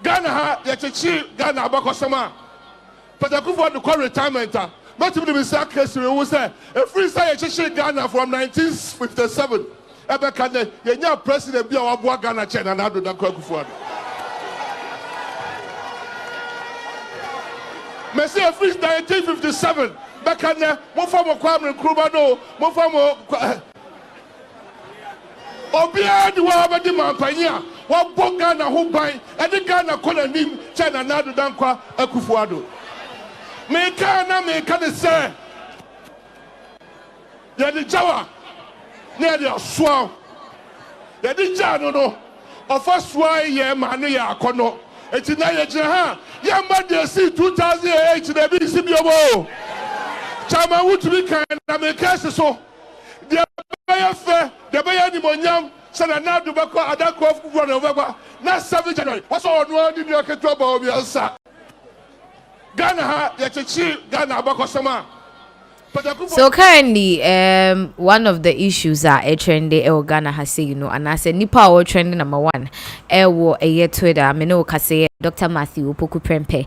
Ghana ha yachichi Ghana abakosema Patakufo the call retirement but to be sack case we say a free say yachichi Ghana from 1957 ebe kane yenya president bia wabua Ghana China na do Nkroful me say a free 1957 back kane mo form Kwame Nkrumah no mo form Obia di wa ba di mampanya wa boga na ho ban e di Ghana kola nim China na do dankwa Nkroful me ka ne say ya di jawa ne di oswa ya di jano no ofa swa ye ma no ya akono eti na ye gina ha ya ma de si 2008 na bi si biobo chama wutu bi kan na me ka so de bayafe de bayani monyam sana na do bako Nkroful na over na 7 January waso ono ni aketo ba obi ansa Ghana ha yachichi Ghana abakosema. So currently, one of the issues are a trendy Ghana has say, and I said Nipa or trend number 1. A year Twitter, I mean, Dr. Matthew Poku Prempe.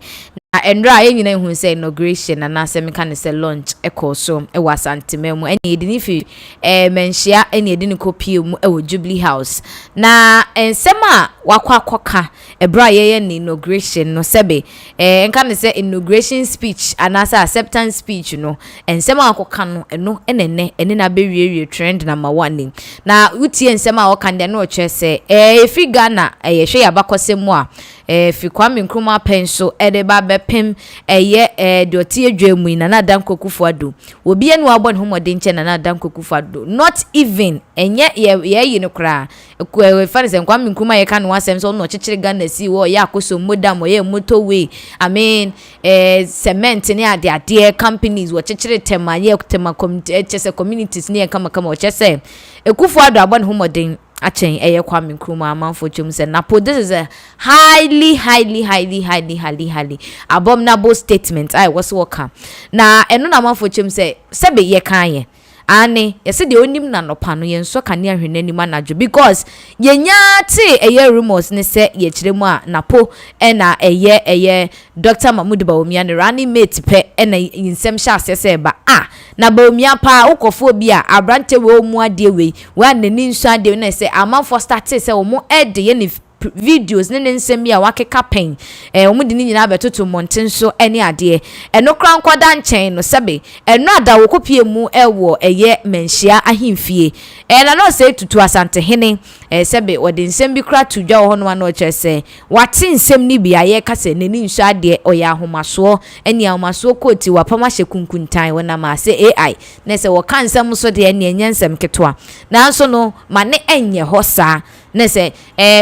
And right, you know, who say inauguration and I say mechanical launch echo so it was antimemo and you didn't feel menshia and you didn't copy Jubilee House. Na and sema wakwa a Brian inauguration no sebe and can say inauguration speech and as acceptance speech, and sema wakano and no and then a very trend number 1. Now uti and sema wakanda no say if you Ghana a share abako semwa if you Kwame Nkrumah penso edeba bepem doti adwemu na na dan Nkroful obi enu abon homode nche na na dan Nkroful not even enye ye no kra farize Kwame Nkrumah ye kan wasem so no chechire Ghana si wo ya akoso modam ye motorway I mean cement ne ade companies wo chechire tema ye tema communities ne kama wo chese Nkroful abon homode achen Kwame Nkrumah amanfo chum say Napo this is a highly abominable statement I was worker na eno na amanfo chum say sebe ye kan ye ane yese de onim na nopa no yen so kane ahwenani manajo because yenya te rumors ne se ye kiremu a Napo na Dr. Mahmoud Bawumia ne running mate pe na insem sha asese ba na Bawumia pa ukofo bi a abrante we omu ade we wa nani nso ade na se amanfo start se omu ede ye ne videos ne nsem ya wakeka pen omu de ni nyina betoto monten so ene ade eno kra nkwada nchen no sebe eno ada wo kopie mu ewo menhia ahemfie na no say tutu asante hene sebe wode nsem bi kra tudwa ho no na o kyerese wate nsem ni bia ye kase nani nso ade oya ahomaso ene ahomaso koti wapama hye kunkuntan wona ma se AI na se wo kan nsem so de ene nyensem ketwa na so no mane enye hosa ne se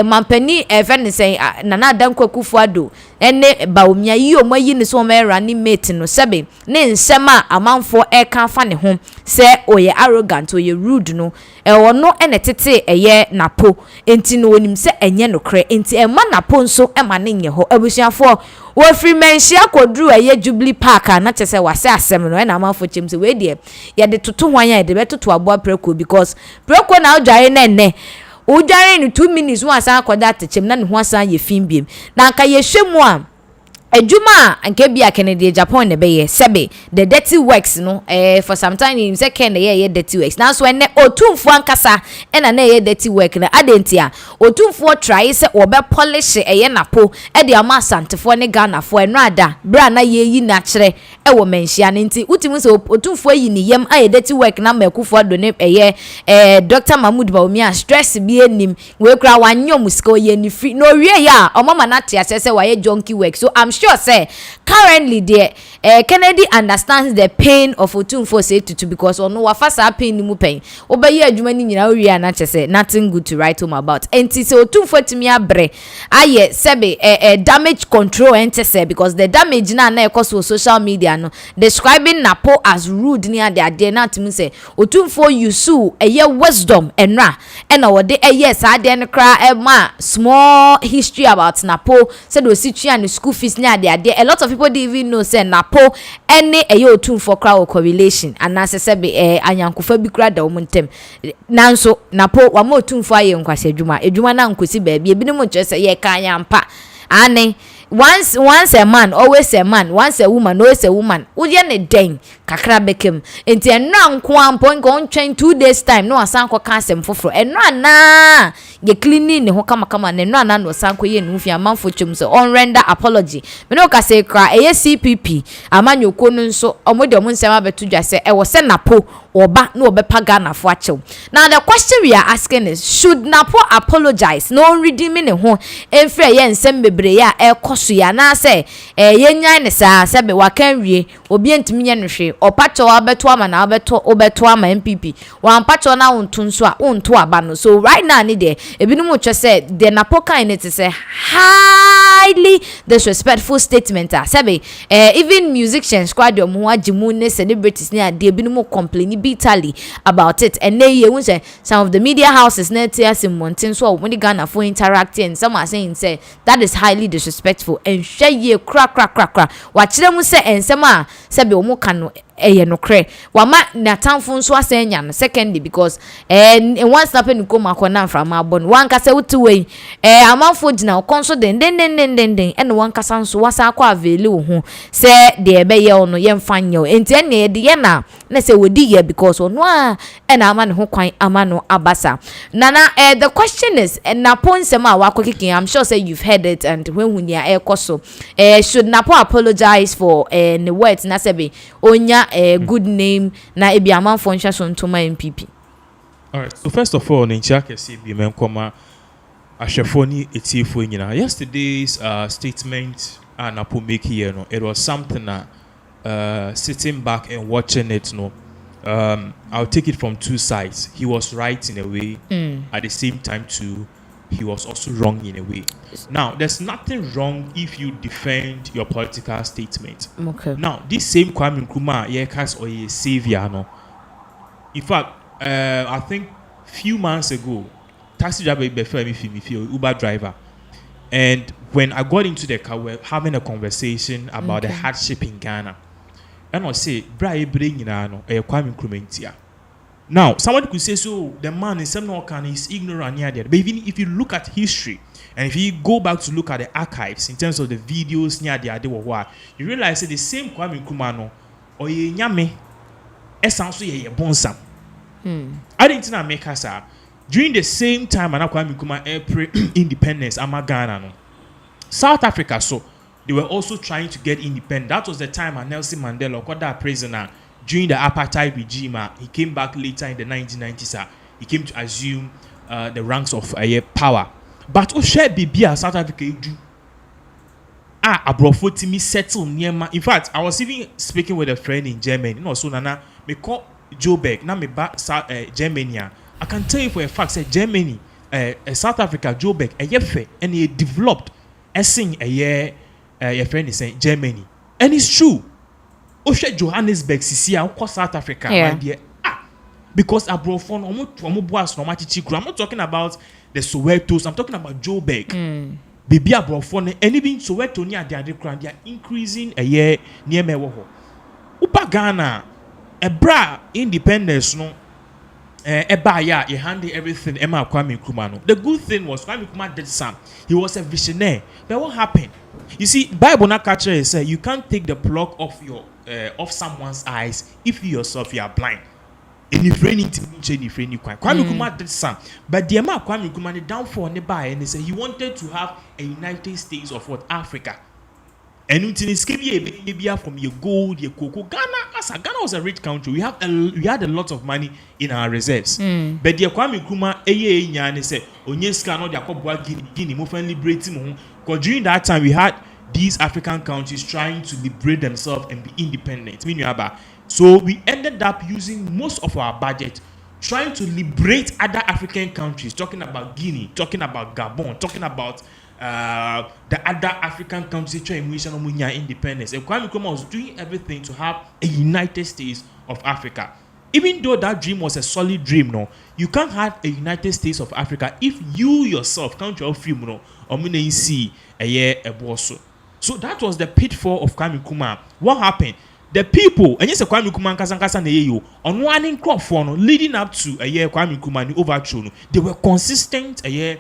mampani even say nana dan Nkroful ene Bawumia yi o mayi ne so me running mate no sebe ne nsema amanfo kan fa ne ho se oye arrogant oye rude no ono ene tete Napo enti no onim se enye no kre enti ema Napo nso ema ne nye ho abusuafo wo free menhia kodru Jubilee Park na chese wase asem no na amanfo chim se we de ye de toto hwan ya de betoto aboa preko because preko na odware na ene udare ni 2 minutes one asa akoda atechem na ne ho asa ye fimbiem na anka ye hwemu a ejuma anke bia Kennedy Japan ne be ye sebe the dirty works no for some time him say ken ye dirty works now so ene otumfo ankasa ena na ye dirty work na adentia otumfo try say obe polish Napo de ama asantefo ne Ghana fo eno ada bra na ye yi na kire wo menhia ne nti utimu say otumfo yi ni yem aye dirty work na Nkroful do ne Dr. Mahmoud Bawumia stress bi enim we kra wanyo musika ye ni free no wie ya omama na tia say wa ye junkie work so I'm sure say currently there Kennedy understands the pain of otumfo say to because ono wa fasa pain ni mu pain obaye adwuma ni nyina ori na chese nothing good to write home about enti say otumfo timi abre aye sebe damage control ente say because the damage na ekoso social media no describing Napo as rude ni ade na timi say otumfo yusu wisdom enra ena wode sa ade ne kra ma small history about Napo said o situa ne school fees ni ade a lot of people didn't even know say Napo ene otumfo kra correlation and na se be anyankofa bi kra da omuntem nanso Napo wa ma otumfo aye nkwase adwuma na nkosi ba bi ebi ne mo kyerɛ sɛ ye kan yampa ane once a man always a man, once a woman always a woman. Uye ne den kakra bekem enti enra nko ampo nko ontwen 2 days time no asan ko ka asem foforo enra na ye cleaning ne ho kama ne enra na no asan ko ye nufi amanfo twem so on render apology me no ka say kra eye CPP amanyoko no nso omode omo nsem abeto dwa se e wo se Napo oba no obepa Ghana fo achew. Now the question we are asking is, should Napo apologize no redeeming ne ho enfre ye nsem bebre ya e koso ya na say ye nyan ne sa se be wakan wie obi entimi nye no hwe opacho abeto ama na obeto ama NPP wan pacho na wonto nso a wonto aba no. So right now ni de ebinum twa say the Napo kind it is a highly disrespectful statement say even musicians squad dem ho agimu ne celebrities ne ade ebinum complain bitterly about it, and then you say some of the media houses na tears in mountain so when the Ghana for interacting and some are saying say that is highly disrespectful and share ye crack watch them say and some say be omo kanu eye no kre wama na tamfo nso asenya no secondly because one snap Nkrumah akona from abon one kasa wutu we amanfo gina konso den and one kasa nso wasa akwa aveli wo ho say de ebe ye ono ye mfanyo enti ene de ye na say wodi ye because ono a na ama ne ho kwan ama no abasa nana. The question is Napo nsem a wakokikin, I'm sure say you've heard it, and when hunya ekoso should Napo apologize for the words na say onya a good name na ebi amanfo nhwa so ntoma NPP. All right, so first of all nchia kesi bi menkoma ahwefo ni etifo nyina. Yesterday's statement Napo make here no, it was something sitting back and watching it no, I'll take it from two sides. He was right in a way, at the same time too he was also wrong in a way. Now, there's nothing wrong if you defend your political statement. Okay. Now, this same Kwame Nkrumah, or a savior, no. In fact, I think few months ago, taxi driver before me, Uber driver, and when I got into the car, we were having a conversation about the hardship in Ghana, and I say, "Bra, bring Kwame Nkrumah." Now, somebody could say, so the man is he's ignorant near there. But even if you look at history, and if you go back to look at the archives in terms of the videos near there, you realize that the same Kwame Nkrumah no, or ye nyame, essence ye bonsam. I didn't know make us during the same time and Kwame Nkrumah independence ama Ghana no. South Africa, so they were also trying to get independent. That was the time Nelson Mandela got that prisoner during the apartheid regime. He came back later in the 1990s. He came to assume the ranks of power. But Bibia South Africa do abrofo timi settle near. In fact, I was even speaking with a friend in Germany. No, so nana me call Joburg. Na me back Germany. I can tell you for a fact that Germany, South Africa, Joburg, and he developed a sing a year. Your friend is saying Germany, and it's true. Oshe Johannesburg, South Africa, my dear. Because Abrofon, I'm not talking about the Sowetos. I'm talking about Joburg. Baby Abrofon, and even Soweto near they are increasing a year near Mewoho. Upa Ghana, a bra independence no. He handled everything. Emma Kwame Nkrumah. The good thing was Kwame Nkrumah did some. He was a visionary. But what happened? You see, Bible na catcher say you can't take the plug off your off someone's eyes if you yourself you are blind. And if raining to change Kwame Nkrumah did some. But the Emma Kwame Nkrumah the downfall nearby, and they say he wanted to have a United States of what Africa. And until it's from your gold, your cocoa. Ghana was a rich country. We had a lot of money in our reserves. But the Kwame Nkrumah, and say, Onyeska no the Guinea, move and liberating. Because during that time we had these African countries trying to liberate themselves and be independent. So we ended up using most of our budget trying to liberate other African countries. Talking about Guinea, talking about Gabon, talking about the other African countries trying independence. And Kwame Nkrumah was doing everything to have a United States of Africa. Even though that dream was a solid dream, no, you can't have a United States of Africa if you yourself can't your film, no, or see a year a boss. So that was the pitfall of Kwame Nkrumah. What happened? The people, and yes, Kwame Nkrumah Kasankasa Neyo, on one Nkroful leading up to a year Kwame Nkrumah overthrow, they were consistent a year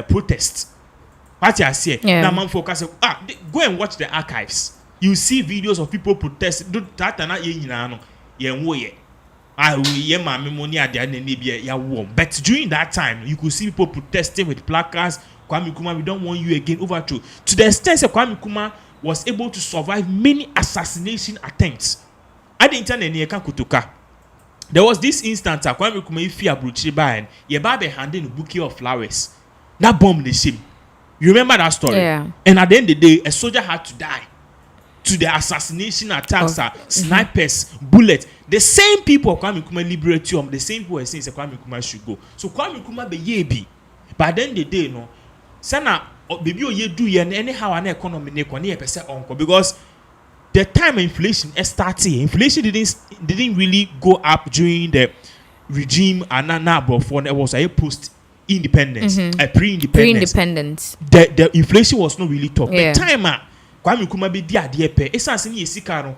protests. What you say? Yeah. Now man focus go and watch the archives. You see videos of people protesting. Do that na ye nyina no. Ye wo ye. Ye mama money at the end ya warm. But during that time, you could see people protesting with placards. Kwame Nkrumah, we don't want you again. Overthrow. To the extent that Kwame Nkrumah was able to survive many assassination attempts. I didn't tell any kutuka. There was this instance that Kwame Nkrumah fear Bruchiba and Yebabe handing a bouquet of flowers. That bombed the ship. You remember that story? Yeah. And at the end of the day, a soldier had to die to the assassination attacks, snipers, bullets. The same people Kwame Nkrumah liberate you, the same people are saying Kwame Nkrumah should go. So Kwame Nkrumah be yebi. But then the day, no, sana baby ye do ye anyhow an economy ne kwani percent onko because the time inflation started, inflation didn't really go up during the regime and now before there was a post independence, a pre-independence. The inflation was not really top. The time Kwame Nkrumah be di ade pe esanse ne yesika no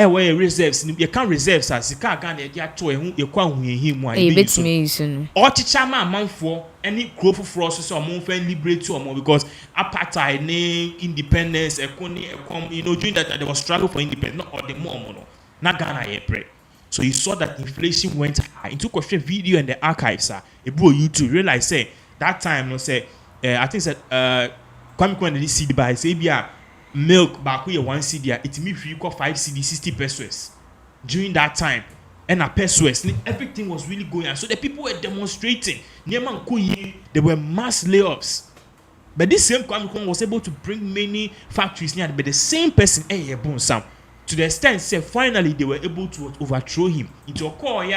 we reserves you can reserves as sika ga na e dia to ehun e kwa huhihim mu e betimi use no o chicha ma amanfo any Nkroful so mo fan liberate o because apartheid ne independence during that there was struggle for independence not all the more no na Ghana ye pre. So you saw that inflation went high. Into question video in the archives e bro YouTube realize say that time no say I think said Kwame Nkrumah did see by say bia milk back here 1 cedi it me free 5 cedi 60 pesos during that time and a pesos everything was really going on, so the people were demonstrating there were mass layoffs, but this same Kwame Nkrumah was able to bring many factories near, but the same person to the extent say finally they were able to overthrow him into a call of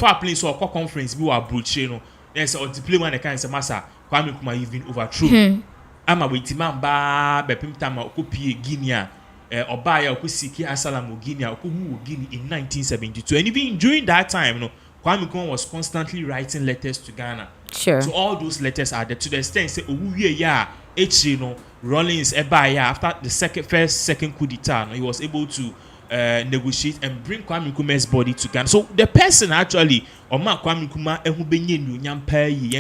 our place or conference we were broaching, you know, there's a diplomat kind of massa Kwame Nkrumah you've been overthrown. Ama wetima ba bepim tama okopie Guinea obaya okosiki asalamu Guinea okohu Guinea in 1972, and even during that time no Kwame Nkrumah was constantly writing letters to Ghana. Sure. So all those letters are there to the extent say owuye ya echi no Rawlings ebaya after the second coup d'etat no, he was able to negotiate and bring Kwame Nkrumah's body to Ghana. So the person actually Kwame Nkrumah ehubenye nyonyam payi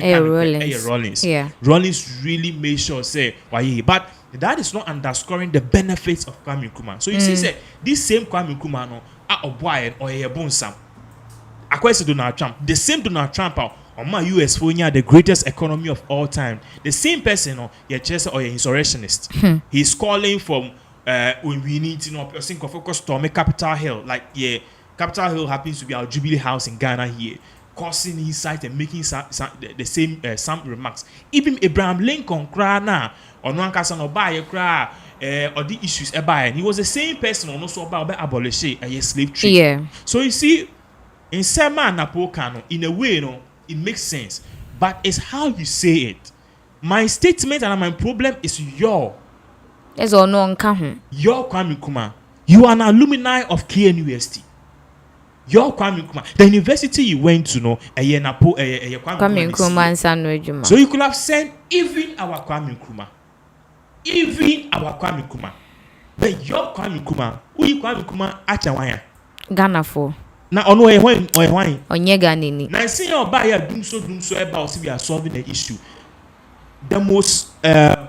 Rawlings. Yeah. Rawlings really made sure say why, but that is not underscoring the benefits of Kwame Nkrumah. So you see say this same Kwame Nkrumah no oboy or bonsam. According to Donald Trump, the same Donald Trump US for the greatest economy of all time. The same person or insurrectionist. He's calling from when we need to know person focus to Capitol Hill, like Capitol Hill happens to be our Jubilee House in Ghana here, causing insight and making the same some remarks. Even Abraham Lincoln cry or no one no buy cry or the issues and he was the same person on also about abolish slave trade. Yeah. So you see, in Nkrumah Napo Kano, in a way, it makes sense, but it's how you say it. My statement and my problem is your Kwame Nkrumah. You are an alumni of KNUST. Your Kwame Nkrumah. The university you went to Kwame Nkrumah. So you could have sent even our Kwame Nkrumah. But your Kwame Nkrumah, who you Kwame Nkrumah achawanya? Ghana for. Na ono why? Onye Ghana ni. Na see your buy ya doom so about we are solving the issue. The most the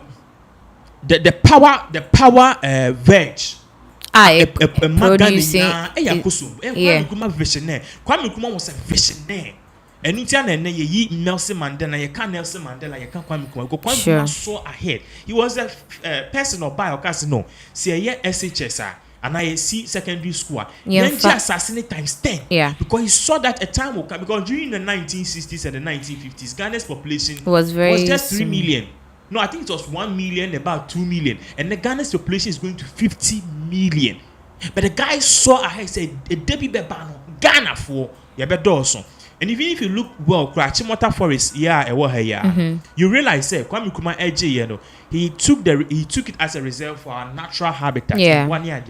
power verge producing Kwame Nkrumah was a visionary. And ye Nelson Mandela, you can't Nelson Mandela, you can't Kwame Nkrumah saw ahead. He was a person of bio see a SHS and I see secondary school. Then he assassinated times 10. Yeah. Because he saw that a time will come, because during the 1960s and the 1950s, Ghana's population was just 3 million. No, I think it was 1 million, about 2 million. And the Ghana's population is going to 50 million. But the guy saw ahead, said, a Debbie Bebano, Ghana for Yabedoso. And even if you look well, Chimota Forest, you realize Kwame Nkrumah he took it as a reserve for our natural habitat. Yeah. 1 year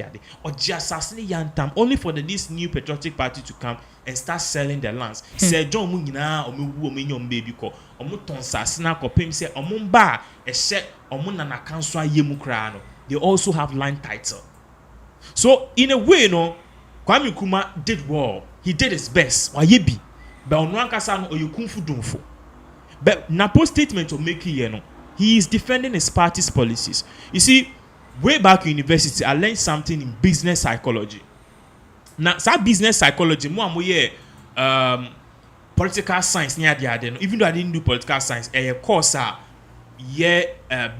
or just yantam only for this new patriotic party to come and start selling the lands. Say John Munina or Munyom baby ko or Mutonsa Snap or Pim say or Mumba a set or Munana Council Yemukrano. They also have land title. So in a way, Kwame Nkrumah did well. He did his best. Why but on one case, or you kung fu dunfo. But Napo statement to make here, he is defending his party's policies. You see, way back in university, I learned something in business psychology. Now, that business psychology, political science near the other. Even though I didn't do political science, a course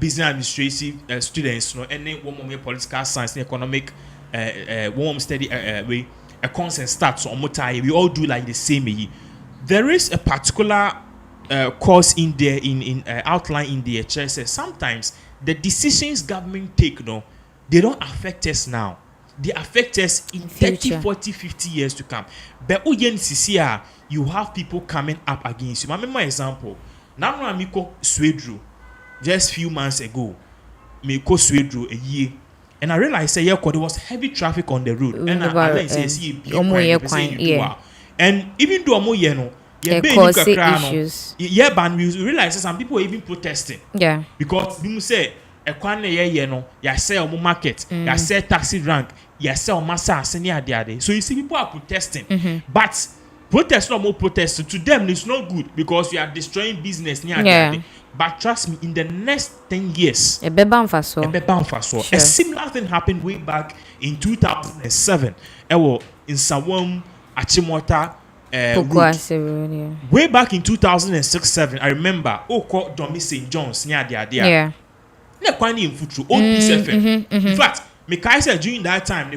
business administrative students, and then one more political science, economic, one study way a constant starts on we all do like the same. There is a particular course in there in outline in the chair says sometimes the decisions government take, no, they don't affect us now. They affect us in 30, 40, 50 years to come. But you have people coming up against you. I remember my example. Now I go Swedru just few months ago. Me go Swedru a year. And I realized there was heavy traffic on the road. And I say and even though issues. Yeah, but we realize some people are even protesting. Yeah. Because people say you sell market, you sell taxi rank, you sell massa senior. So you see people are protesting. But protest no more protest to them it's not good because you are destroying business near. But trust me, in the next 10 years, a similar thing happened way back in 2007. In Sawam Achimota. Way back in 2006-7, I remember. Called Domi St. John's near the idea. Yeah. In fact, Mikaisa during that time,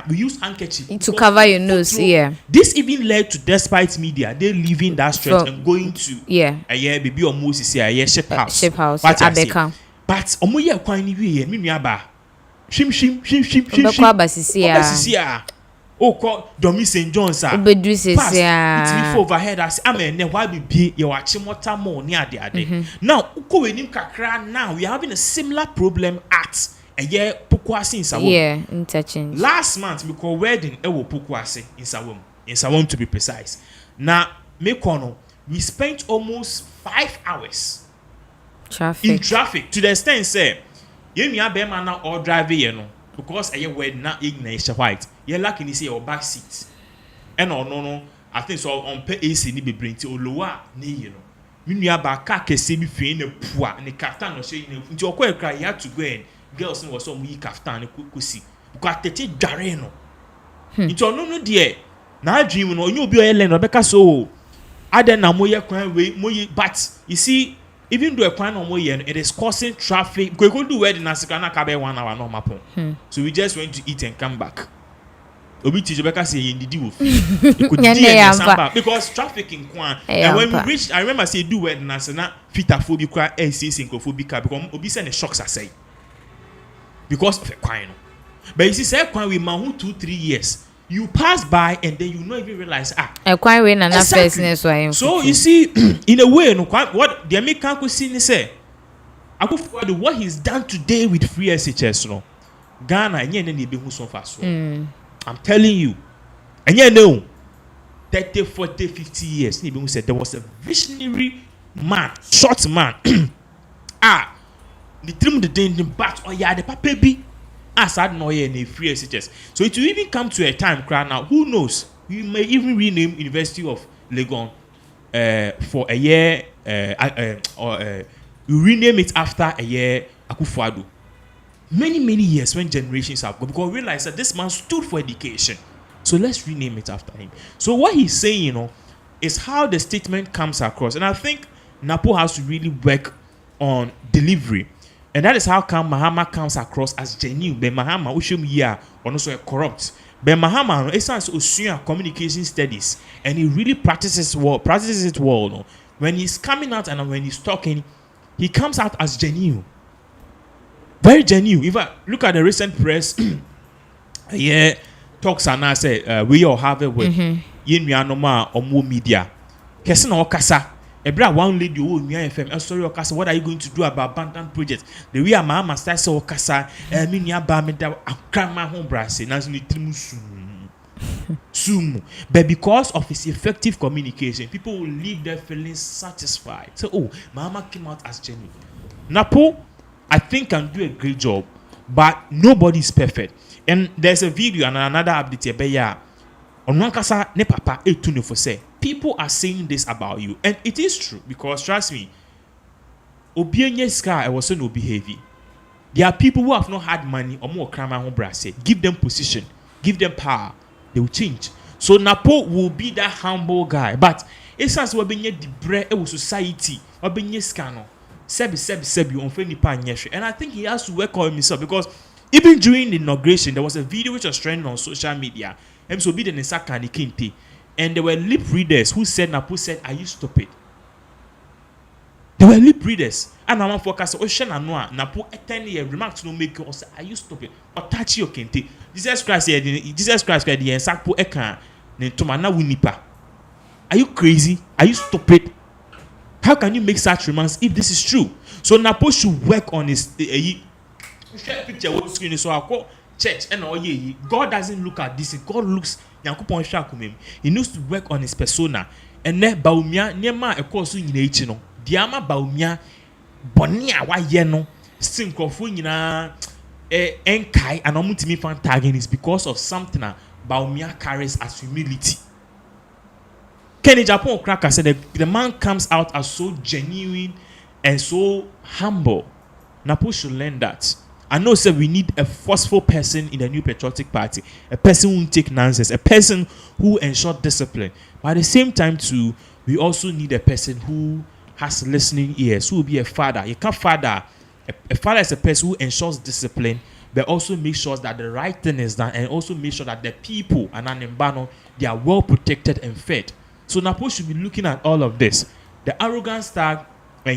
we use handkerchief to cover your nose. Yeah. This even led to, despite media, they leaving that stretch and going to a year baby or Moses here, a ship house. Ship house. But omoye kwani we me nuaba. Shim. Call Domi St. John's. Pass. It's before overhead. I say, amen. Why be you watching what more near the other? Now, now we are having a similar problem at a year Pukwasi in Sawom. Yeah, interchange. Last month we call wedding Pukwasi in Sawom to be precise. Now, we spent almost 5 hours in traffic to the extent say, you be man now or driving because a year wedding not ignorant white. You're lucky to see your back seat. And no, I think so on pay AC ni be bring to lower ni Minya ba car kese bi fi na pua ne kaftan no she ni nti okwa ekra you had to go and girls was some yi kaftan ne kusi. Because tete dware no. Nti no de na dream no onye obi oyele no beka so aden na moye kwan we moye but you see even though a kwan no moye it is causing traffic. Go do wedding na sika na ka be 1 hour no mapon. So we just went to eat and come back. Obi tijobeka say yendidi wo fi because traffic in Kwan and when we reached I remember say do wedding na say na fitafo kwa Nkroful because obi say the shocks are say because of a Kwan no but you see say Kwan we man who 2-3 years you pass by and then you not even realize a Kwan we na business why so you see in a way no what the American could see ni say what he's done today with free SHS no Ghana nye ne be hu so fast I'm telling you. And you know, 30, 40, 50 years, Nibimu said there was a visionary man, short man. The trim the danger, but the baby. As I know here in free SHS. So it will even come to a time, crowd now. Who knows? We may even rename University of Legon for a year, or we rename it after a year Akufo-Addo. Many years when generations have gone because we realize that this man stood for education. So let's rename it after him. So what he's saying, is how the statement comes across. And I think Napo has to really work on delivery. And that is how come Mahama comes across as genuine. But Mahama, Ushum or also corrupt. But Mahama, it's communication studies. And he really practices it well. No? When he's coming out and when he's talking, he comes out as genuine. Very genuine. If I look at the recent press, talks and I say we all have it with Yin or more media. Kesina Okasa. Ebra one lady who FM. Sorry Okasa, what are you going to do about abandoned projects? The way my master say Okasa, Minya Bamida, Nkrumah home brasi, Nazuni Sumu. But because of his effective communication, people will leave there feeling satisfied. So, Mama came out as genuine. Napo, I think can do a great job, but nobody is perfect. And there's a video and another update here. On one kasa ne papa etune for say people are saying this about you, and it is true because trust me, Obienye ska was so no behavior. There are people who have not had money or more crime home brass. Give them position, give them power, they will change. So Napo will be that humble guy. But it's as well being the bread of society or being scano. Sebi on friendly pan. And I think he has to work on himself because even during the inauguration, there was a video which was trending on social media. And so be the Nesaka and Kinte. And there were lip readers who said Napo said, "Are you stupid?" They were lip readers. And I'm focused on Ocean and Noah. Napo attended a remark to no make you say, "Are you stupid?" Or touch your Kinte. Jesus Christ said, the Ensakpo Eka Nentomana Winipa. Are you crazy? Are you stupid? How can you make such remarks if this is true? So Napo should work on his picture what screen so I call church and all ye. God doesn't look at this. God looks he needs to work on his persona. And then Baumia Nema a course in nature. Diama Baumia Bonia wa yeno Nkroful enkai and omutimi fan tagging is because of something that Baumia carries as humility. Kenny Japan Cracker said the man comes out as so genuine and so humble. Napo should learn that. I know, sir, we need a forceful person in the new patriotic party, a person who won't take nonsense, a person who ensures discipline. But at the same time, too, we also need a person who has listening ears, who will be a father. You can't father. A father is a person who ensures discipline, but also make sure that the right thing is done, and also make sure that the people and Anembano, they are well protected and fed. So Napo should be looking at all of this. The arrogance tag, I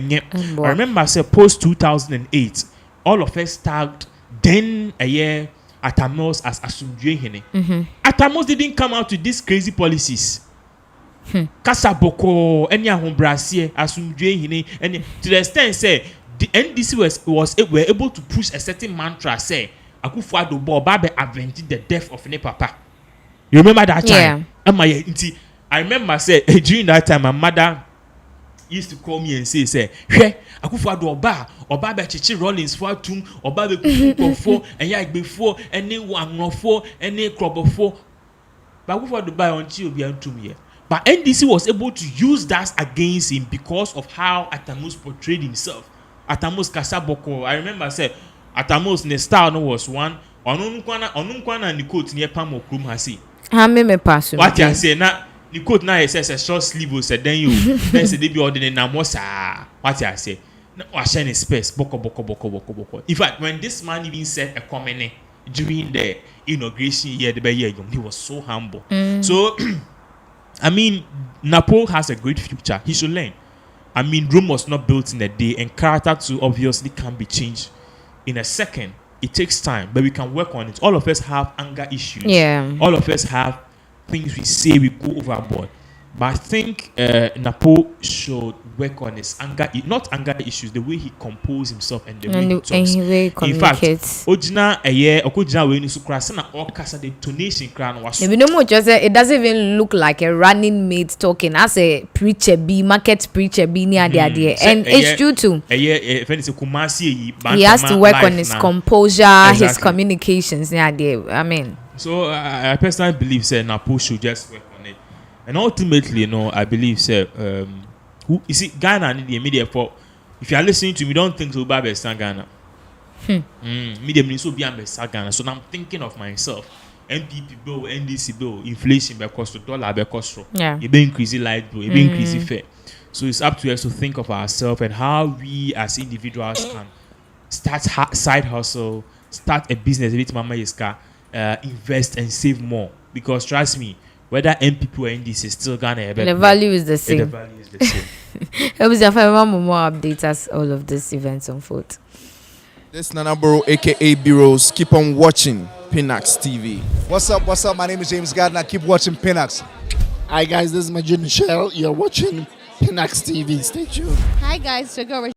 remember I said post 2008, all of us tagged then a year Atamos as Asumdwe. Atamos didn't come out with these crazy policies. Kasaboko, any Ahombrasie, Asumdwe, and to the extent say the NDC were able to push a certain mantra, say Akufo-Addo Babe invented the death of ne papa. You remember that time? Yeah. I remember say during that time my mother used to call me and say Akufo-Addo Oba be chichi Rollins for tum Oba be Nkroful and ya before any Nkroful any Nkroful but Akufo-Addo ba until obi antum here. But NDC was able to use that against him because of how Atamos portrayed himself. Atamos Kasaboko. I remember say Atamos ne style no was one onunkwana and the coat near Pamo Nkrumah see. Ha me pass. What you say na the coat now says a short sleeve said then you then say they be ordering na mosa. What you say? Na washen space boko. In fact, when this man even said a comment during the inauguration year, he was so humble. So I mean, Napo has a great future. He should learn. I mean, Rome was not built in a day, and character too obviously can be changed in a second. It takes time, but we can work on it. All of us have anger issues. Yeah. All of us have things we say we go overboard. But I think Napo should work on his anger, not anger issues, the way he composes himself and the way he talks. And the way he communicates. In fact, Ojina Okojina we ni sukra na orkasa the tonation crown was. It doesn't even look like a running mate talking as a preacher be market preacher be near the idea, and it's true too. He has to work on his composure, his communications near the. I mean. So I personally believe Napo should just work on it. And ultimately, I believe, you see, Ghana need the media for. If you are listening to me, don't think so bad about Ghana. Media means so be about Ghana. So now I'm thinking of myself. NPP bill, NDC bill, inflation because the dollar because it be increasing light bill, it be increasing fare. So it's up to us to think of ourselves and how we as individuals can start side hustle, start a business, a bit mama iska, invest and save more. Because trust me. Whether NPP or NDC is still gonna the value is the same. The value is the same. It was your favorite more updates as all of these events unfold. This Nana Bro, aka B-Rose. Keep on watching pinaxtv. What's up? My name is James Gardner. Keep watching Pinax. Hi guys, this is my Michelle. You're watching pinaxtv. Stay tuned. Hi guys,